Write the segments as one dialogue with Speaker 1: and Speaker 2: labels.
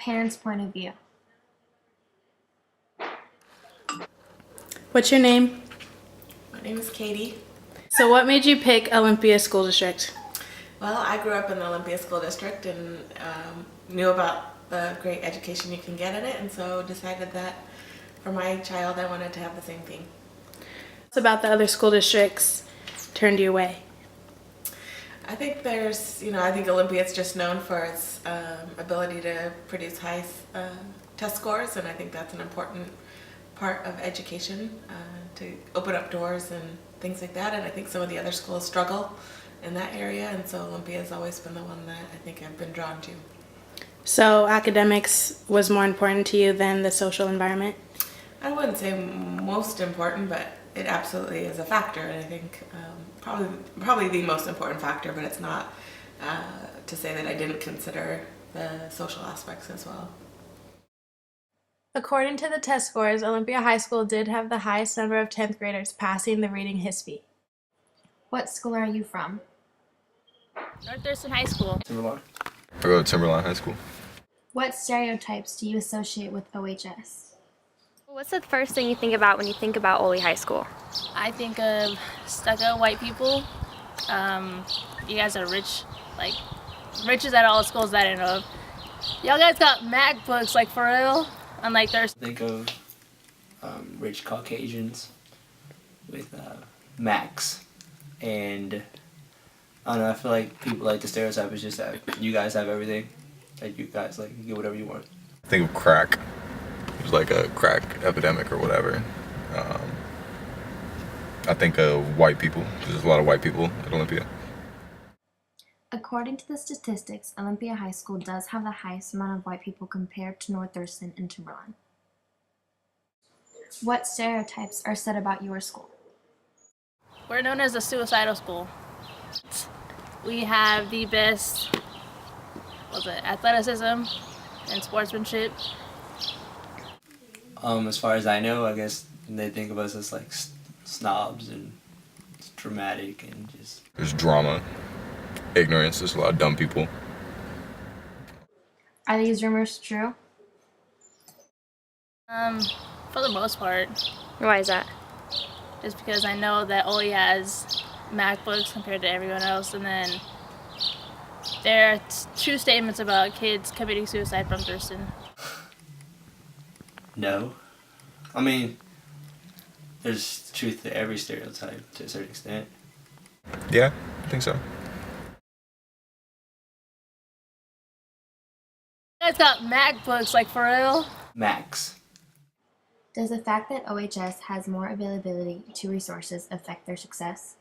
Speaker 1: parent's point of view.
Speaker 2: What's your name?
Speaker 3: My name is Katie.
Speaker 2: So what made you pick Olympia School District?
Speaker 3: Well, I grew up in the Olympia School District and knew about the great education you can get in it, and so decided that for my child I wanted to have the same thing.
Speaker 2: What's about the other school districts turned you away?
Speaker 3: I think I think Olympia is just known for its ability to produce high test scores, and I think that's an important part of education to open up doors and things like that. And I think some of the other schools struggle in that area, and so Olympia has always been the one that I think I've been drawn to.
Speaker 2: So academics was more important to you than the social environment?
Speaker 3: I wouldn't say most important, but it absolutely is a factor, and I think probably the most important factor, but it's not to say that I didn't consider the social aspects as well.
Speaker 2: According to the test scores, Olympia High School did have the highest number of 10th graders passing the reading HISP.
Speaker 1: What school are you from?
Speaker 4: North Thurston High School.
Speaker 5: Timberline. I go to Timberline High School.
Speaker 1: What stereotypes do you associate with OHS?
Speaker 4: What's the first thing you think about when you think about Ole High School?
Speaker 6: I think of stucco white people. You guys are rich, like richest at all the schools that I know of. Y'all guys got MacBooks, like for real. Unlike Thurston.
Speaker 7: Think of rich Caucasians with Macs, and I don't know. I feel like people like the stereotype is just that you guys have everything, that you guys like you get whatever you want.
Speaker 5: Think of crack. There's like a crack epidemic or whatever. I think of white people. There's a lot of white people at Olympia.
Speaker 1: According to the statistics, Olympia High School does have the highest amount of white people compared to North Thurston and Timberline. What stereotypes are said about your school?
Speaker 6: We're known as a suicidal school. We have the best, athleticism and sportsmanship.
Speaker 7: As far as I know, I guess they think of us as like snobs and dramatic and just.
Speaker 5: There's drama, ignorance. There's a lot of dumb people.
Speaker 1: Are these rumors true?
Speaker 6: For the most part.
Speaker 4: Why is that?
Speaker 6: Just because I know that Ole has MacBooks compared to everyone else, and then there are true statements about kids committing suicide from Thurston.
Speaker 7: No. I mean, there's truth to every stereotype to a certain extent.
Speaker 5: Yeah, I think so.
Speaker 6: You guys got MacBooks, like for real.
Speaker 7: Macs.
Speaker 1: Does the fact that OHS has more availability to resources affect their success?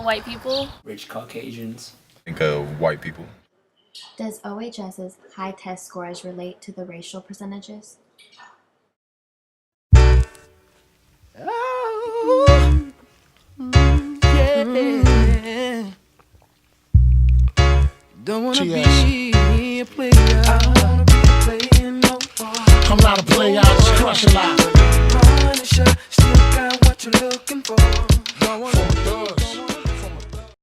Speaker 6: White people.
Speaker 7: Rich Caucasians.
Speaker 5: Think of white people.
Speaker 1: Does OHS's high test scores relate to the racial percentages?
Speaker 8: Don't wanna be a player. I don't wanna be a player no more. I'm not a player, I just crush a lot. Punisher, still got what you're looking for. Don't wanna